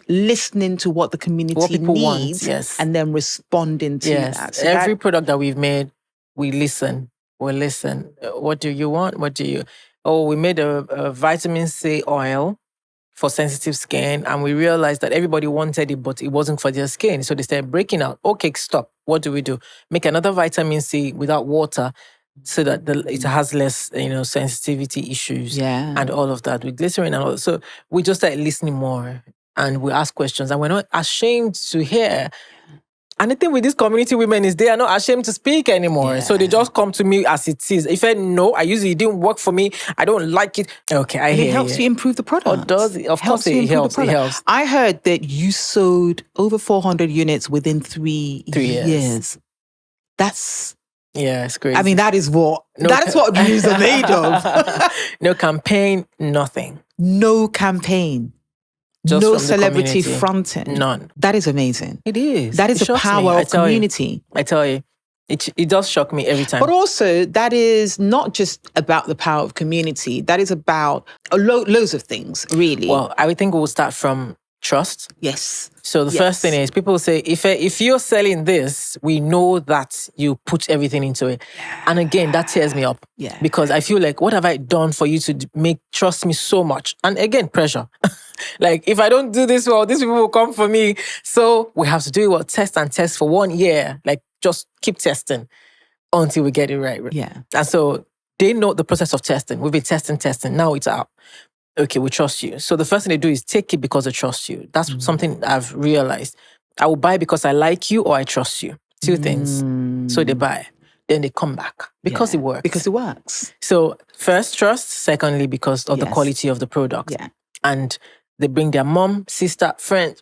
listening to what the community needs and then responding to that. So every product that we've made, we listen. Well, listen, what do you want? We made a vitamin C oil for sensitive skin, and we realized that everybody wanted it, but it wasn't for their skin. So they started breaking out. Okay, stop. What do we do? Make another vitamin C without water so that it has less, sensitivity issues and all of that with glycerin and all. So we just started listening more and we ask questions, and we're not ashamed to hear. And the thing with these community women is they are not ashamed to speak anymore. So they just come to me as it is. If I know, I use it didn't work for me, I don't like it. Okay, I hear it helps you improve the product. Or does it? Of course it helps. It helps. I heard that you sold over 400 units within 3 years. That's... Yeah, it's crazy. I mean, that is what news are made of. No campaign, nothing. No campaign. Just no celebrity fronting. None. That is amazing. It is. That is the power of community. I tell you. It does shock me every time. But also, that is not just about the power of community. That is about loads of things, really. Well, I would think we'll start from trust. Yes. So the first thing is, people say, if you're selling this, we know that you put everything into it. And again, that tears me up. Yeah. Because I feel like, what have I done for you to trust me so much? And again, pressure. Like, if I don't do this well, these people will come for me. So we have to do it well, test and test for 1 year. Like, just keep testing until we get it right. Yeah. And so they know the process of testing. We've been testing. Now it's out. Okay, we trust you. So the first thing they do is take it because they trust you. That's something I've realized. I will buy because I like you or I trust you. Two things. So they buy. then they come back because it works. Because it works. So first, trust. Secondly, because of the Yes. quality of the product. Yeah. And they bring their mom, sister, friend.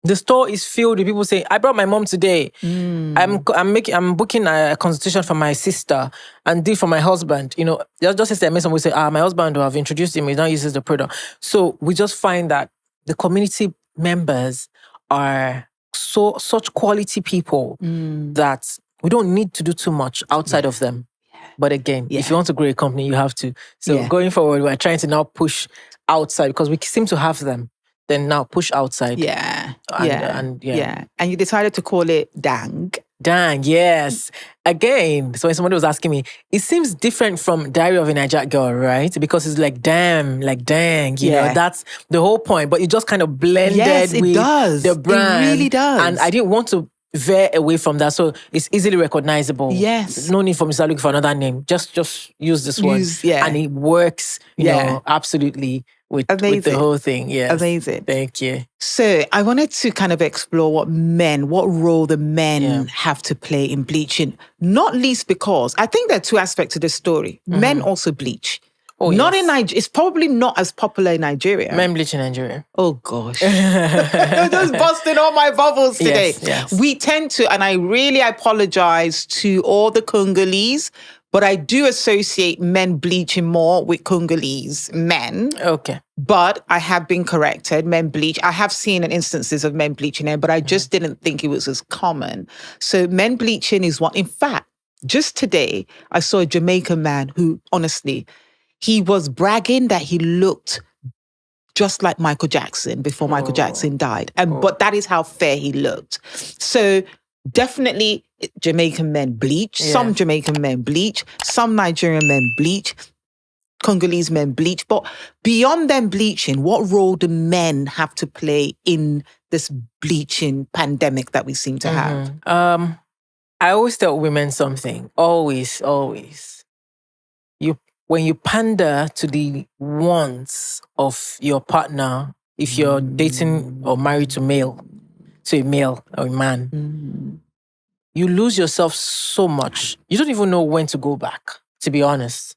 The store is filled with people saying, I brought my mom today. I'm booking a consultation for my sister and do for my husband. You know, just yesterday I met someone who say, my husband, who have introduced him, he now uses the product. So we just find that the community members are such quality people that we don't need to do too much outside of them. But again, if you want to grow a company, you have to. So going forward, we're trying to now push outside because we seem to have them. Then now push outside. And you decided to call it Dang. Dang, yes. Again, so when somebody was asking me, it seems different from Diary of a Naija Girl, right? Because it's like damn, like dang, you know, that's the whole point. But it just kind of blended with the brand. It really does. And I didn't want to veer away from that. So it's easily recognizable. Yes. No need for me to look for another name. Just use this one. And it works, you know, absolutely with the whole thing. Yes. Amazing. Thank you. So I wanted to kind of explore what role the men have to play in bleaching, not least because I think there are two aspects to this story. Men also bleach. Not in Nigeria. It's probably not as popular in Nigeria. Men bleach in Nigeria. Oh, gosh. Just busting all my bubbles today. Yes. We tend to, and I really apologize to all the Congolese, but I do associate men bleaching more with Congolese men. Okay. But I have been corrected. Men bleach. I have seen instances of men bleaching there, but I just didn't think it was as common. So men bleaching is one. In fact, just today, I saw a Jamaican man who, honestly, he was bragging that he looked just like Michael Jackson before Michael Jackson died. But that is how fair he looked. So definitely Jamaican men bleach. Yeah. Some Jamaican men bleach. Some Nigerian men bleach. Congolese men bleach. But beyond them bleaching, what role do men have to play in this bleaching pandemic that we seem to have? I always tell women something. Always. When you pander to the wants of your partner, if you're dating or married to a male or a man, you lose yourself so much. You don't even know when to go back, to be honest.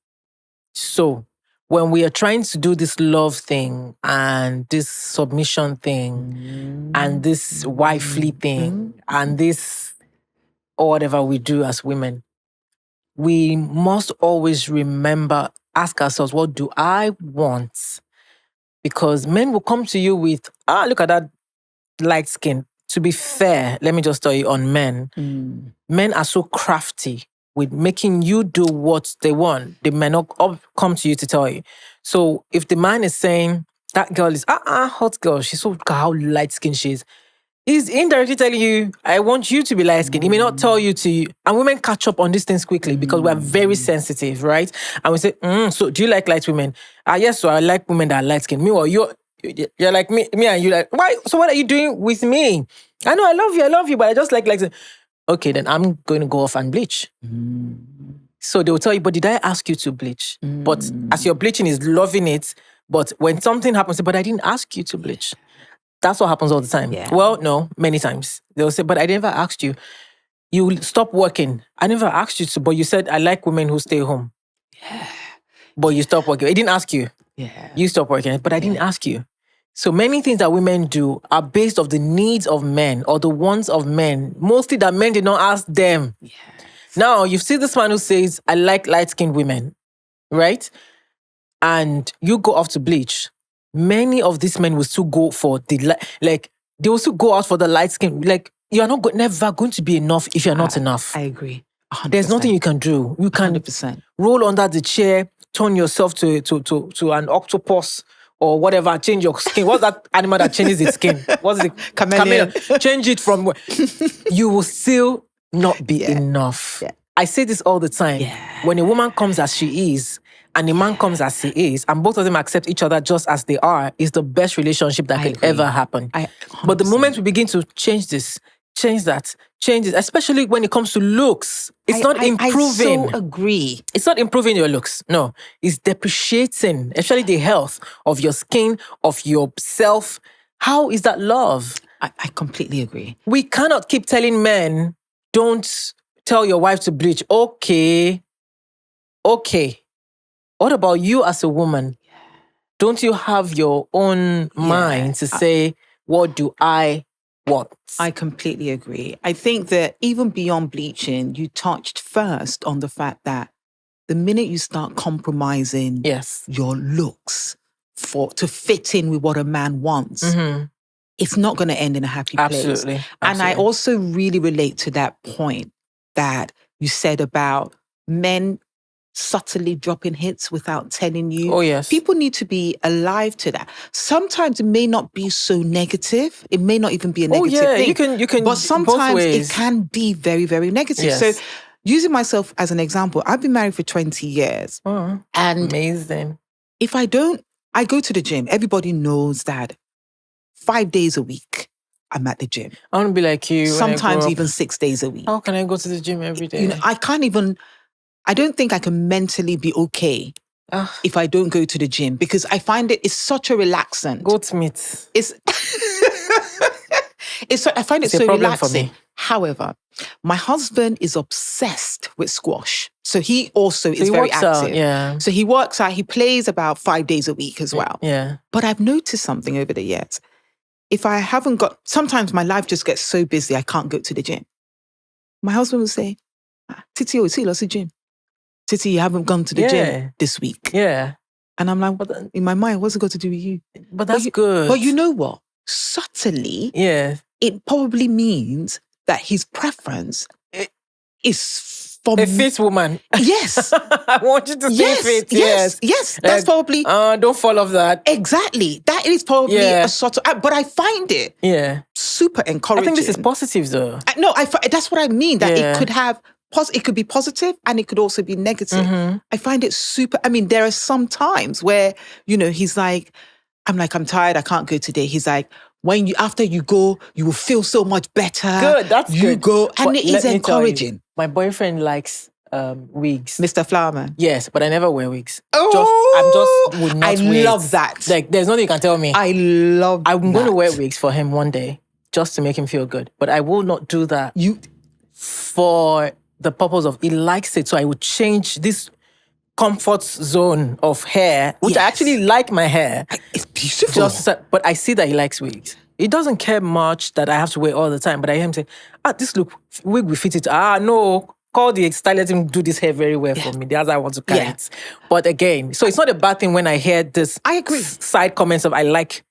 So when we are trying to do this love thing and this submission thing and this wifely thing and this or whatever we do as women, we must always ask ourselves, what do I want? Because men will come to you with, look at that light skin. To be fair, let me just tell you on men, men are so crafty with making you do what they want. They may not come to you to tell you. So if the man is saying, that girl is, hot girl, she's so, look at how light skinned she is. He's indirectly telling you, I want you to be light-skinned. He may not tell you to. And women catch up on these things quickly because we are very sensitive, right? And we say, so do you like light women? Yes, so I like women that are light-skinned. Meanwhile, you're like me and you like, why? So what are you doing with me? I know, I love you, but I just like okay, then I'm going to go off and bleach. So they will tell you, but did I ask you to bleach? But as you're bleaching is loving it, but when something happens, but I didn't ask you to bleach. That's what happens all the time. Yeah. Well, no, many times. They'll say, but I never asked you. You stop working. I never asked you to, but you said, I like women who stay home. Yeah. But you stop working. I didn't ask you. Yeah. You stop working, but I didn't ask you. So many things that women do are based off the needs of men or the wants of men. Mostly that men did not ask them. Yes. Now, you see this man who says, I like light-skinned women, right? And you go off to bleach. Many of these men will still go for they will still go out for the light skin. Like, you are never going to be enough if you're not enough. I agree. 100%. There's nothing you can do. You can 100%. Roll under the chair, turn yourself to an octopus or whatever, change your skin. What's that animal that changes its skin? What's the chameleon? Change it from you will still not be enough. Yeah. I say this all the time. Yeah. When a woman comes as she is, and a man comes as he is, and both of them accept each other just as they are, is the best relationship that can ever happen. But the moment we begin to change this, change that, change it, especially when it comes to looks, it's not improving. I so agree. It's not improving your looks. No, it's depreciating, especially the health of your skin, of yourself. How is that love? I completely agree. We cannot keep telling men, don't tell your wife to bleach. Okay. What about you as a woman? Don't you have your own mind to say, what do I want? I completely agree. I think that even beyond bleaching, you touched first on the fact that the minute you start compromising your looks to fit in with what a man wants, it's not going to end in a happy place. Absolutely. And I also really relate to that point that you said about men subtly dropping hits without telling you. Oh, yes. People need to be alive to that. Sometimes it may not be so negative. It may not even be a negative thing. You can but sometimes it can be very, very negative. Yes. So using myself as an example, I've been married for 20 years. Oh, and amazing. If I go to the gym. Everybody knows that 5 days a week, I'm at the gym. I want to be like you. Sometimes even 6 days a week. How can I go to the gym every day? I don't think I can mentally be okay if I don't go to the gym, because I find it's such a relaxant. Goat meat. I find it so relaxing. For me. However, my husband is obsessed with squash. So he also is very active. So he works out, he plays about 5 days a week as well. Yeah. But I've noticed something over the years. If I haven't sometimes my life just gets so busy, I can't go to the gym. My husband will say, Titi, lost the gym. Titi, you haven't gone to the gym this week. Yeah. And I'm like, in my mind, what's it got to do with you? But that's good. But you know what? Subtly, it probably means that his preference is for a fit woman. Yes. I want you to say fit. Yes. That's probably... don't fall off that. Exactly. That is probably a sort of... But I find it super encouraging. I think this is positive though. No, that's what I mean. That it could have... It could be positive and it could also be negative. I find it super... I mean, there are some times where, he's like... I'm tired, I can't go today. He's like... After you go, you will feel so much better. Good, that's good. You go, and it is encouraging. My boyfriend likes wigs. Mr. Flowerman. Yes, but I never wear wigs. Oh, I would not I love that. Like, there's nothing you can tell me. I'm going to wear wigs for him one day, just to make him feel good. But I will not do that for the purpose of he likes it. So I would change this comfort zone of hair, which I actually like my hair. It's beautiful. But I see that he likes wigs. He doesn't care much that I have to wear all the time. But I hear him say, this wig will fit it. No, call the stylist, let him do this hair very well for me. That's how I want to carry it. But again, so it's not a bad thing when I hear this. I agree. Side comments of I like.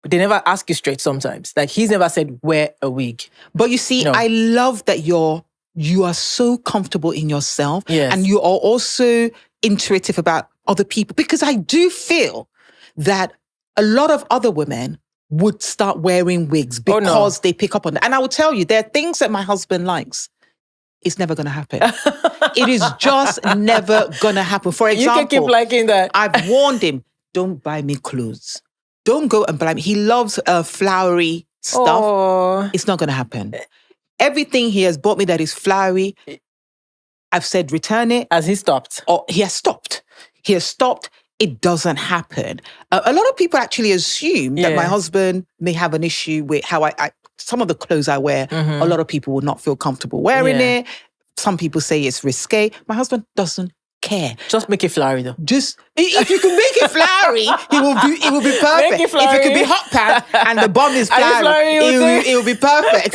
They never ask you straight sometimes. Like he's never said wear a wig. But you see, I love that you are so comfortable in yourself and you are also intuitive about other people, because I do feel that a lot of other women would start wearing wigs because they pick up on that. And I will tell you, there are things that my husband likes. It's never going to happen. It is just never going to happen. For example, you can keep liking that. I've warned him, don't buy me clothes. Don't go and buy me. He loves flowery stuff. Aww. It's not going to happen. Everything he has bought me that is flowery, I've said return it. Has he stopped? Or he has stopped. He has stopped. It doesn't happen. A lot of people actually assume that my husband may have an issue with how some of the clothes I wear. A lot of people will not feel comfortable wearing it. Some people say it's risque. My husband doesn't care. Just make it flowery though. Just if you can make it flowery, it will be perfect. Make it flowery. If it could be hot pad and the bum is flowery, it will be perfect.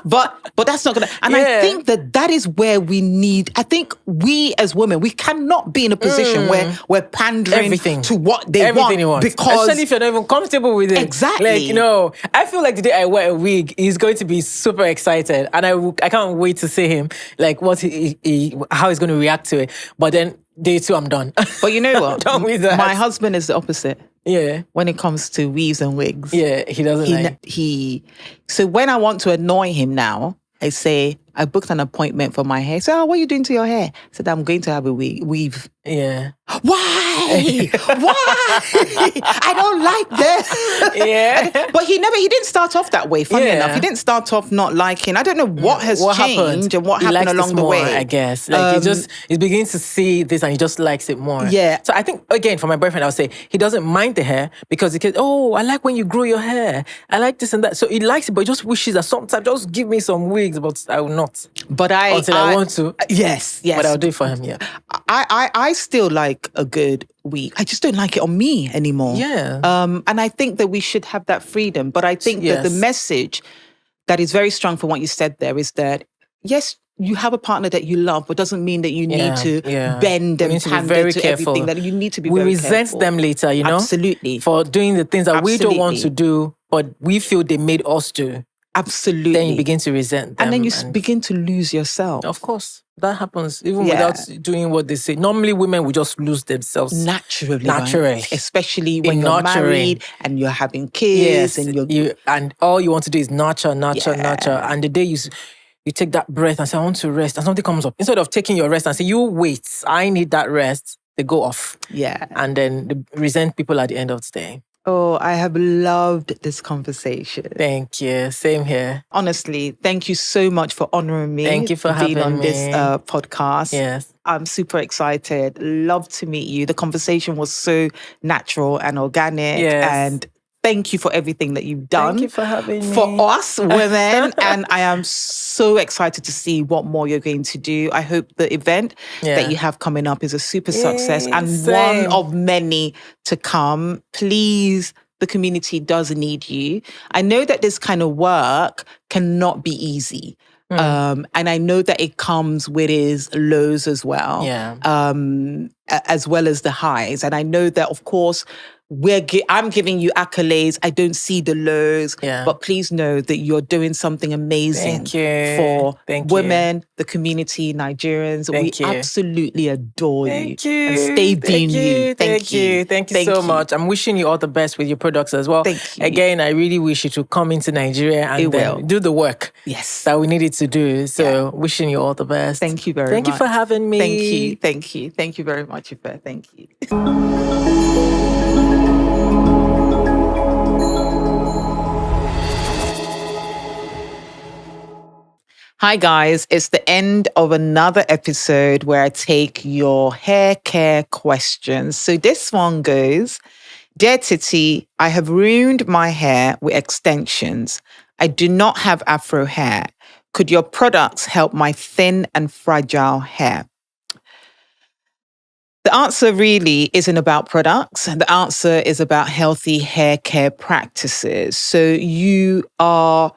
But that's not gonna. And I think that is where we need. I think we as women, we cannot be in a position where we're pandering to what they want, because especially if you're not even comfortable with it. Exactly. Like, I feel like the day I wear a wig, he's going to be super excited, and I can't wait to see him, like how he's going to react to it. But then day two, I'm done. But you know what? I'm done with that. My husband is the opposite. Yeah. When it comes to weaves and wigs. Yeah, he doesn't So when I want to annoy him now, I say, I booked an appointment for my hair. So, what are you doing to your hair? I said, I'm going to have a weave Yeah. Why? I don't like this. Yeah. But he didn't start off that way. Funny enough, he didn't start off not liking. I don't know what has changed and what he happened likes along this the more, way. I guess. Like he's beginning to see this and he just likes it more. Yeah. So I think, again, for my boyfriend, I would say he doesn't mind the hair because he can, I like when you grow your hair. I like this and that. So he likes it, but he just wishes that sometimes just give me some wigs, but I will not. But until I want to. Yes. But I'll do it for him, yeah. I still like a good wig. I just don't like it on me anymore. Yeah. And I think that we should have that freedom. But I think that the message that is very strong from what you said there is that, yes, you have a partner that you love, but doesn't mean that you need to bend and pander to everything. That you need to be very careful. We resent them later, you know? Absolutely. For doing the things that we don't want to do, but we feel they made us do. Absolutely. Then you begin to resent them. And then you begin to lose yourself. Of course. That happens even without doing what they say. Normally, women will just lose themselves. Naturally. Right? Especially when you're married and you're having kids. Yes, and all you want to do is nurture. And the day you take that breath and say, I want to rest, and something comes up. Instead of taking your rest and say, you wait, I need that rest, they go off. Yeah. And then they resent people at the end of the day. Oh, I have loved this conversation. Thank you. Same here. Honestly, thank you so much for honoring me. Thank you for having being on me. this podcast. Yes. I'm super excited. Love to meet you. The conversation was so natural and organic. Yes. And thank you for everything that you've done. Thank you for having me. For us women. And I am so excited to see what more you're going to do. I hope the event that you have coming up is a super success and one of many to come. Please, the community does need you. I know that this kind of work cannot be easy. And I know that it comes with its lows as well. Yeah. As well as the highs. And I know that, of course, I'm giving you accolades. I don't see the lows, but please know that you're doing something amazing for women, the community, Nigerians. We absolutely adore you. Thank you. And stay being you. Thank you. Thank you so much. I'm wishing you all the best with your products as well. Thank you. Again, I really wish you to come into Nigeria and do the work that we needed to do. So wishing you all the best. Thank you very much. Thank you for having me. Thank you. Thank you very much, Ife. Thank you. Hi guys, it's the end of another episode where I take your hair care questions. So this one goes, Dear Titi, I have ruined my hair with extensions. I do not have afro hair. Could your products help my thin and fragile hair? The answer really isn't about products. The answer is about healthy hair care practices. So you are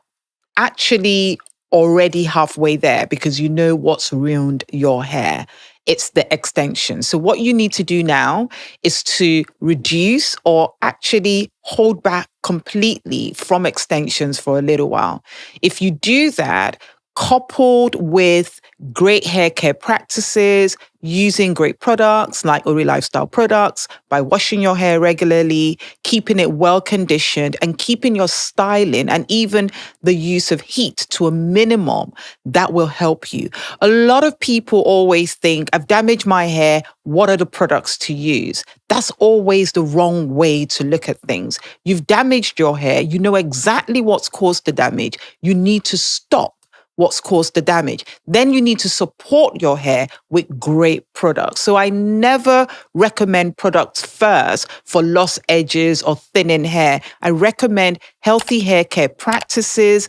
actually already halfway there because you know what's ruined your hair. It's the extension. So what you need to do now is to reduce or actually hold back completely from extensions for a little while. If you do that, coupled with great hair care practices, using great products like Ori Lifestyle products, by washing your hair regularly, keeping it well conditioned, and keeping your styling and even the use of heat to a minimum, that will help you. A lot of people always think, I've damaged my hair, what are the products to use? That's always the wrong way to look at things. You've damaged your hair, you know exactly what's caused the damage. You need to stop what's caused the damage. Then you need to support your hair with great products. So I never recommend products first for lost edges or thinning hair. I recommend healthy hair care practices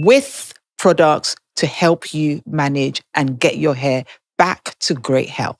with products to help you manage and get your hair back to great health.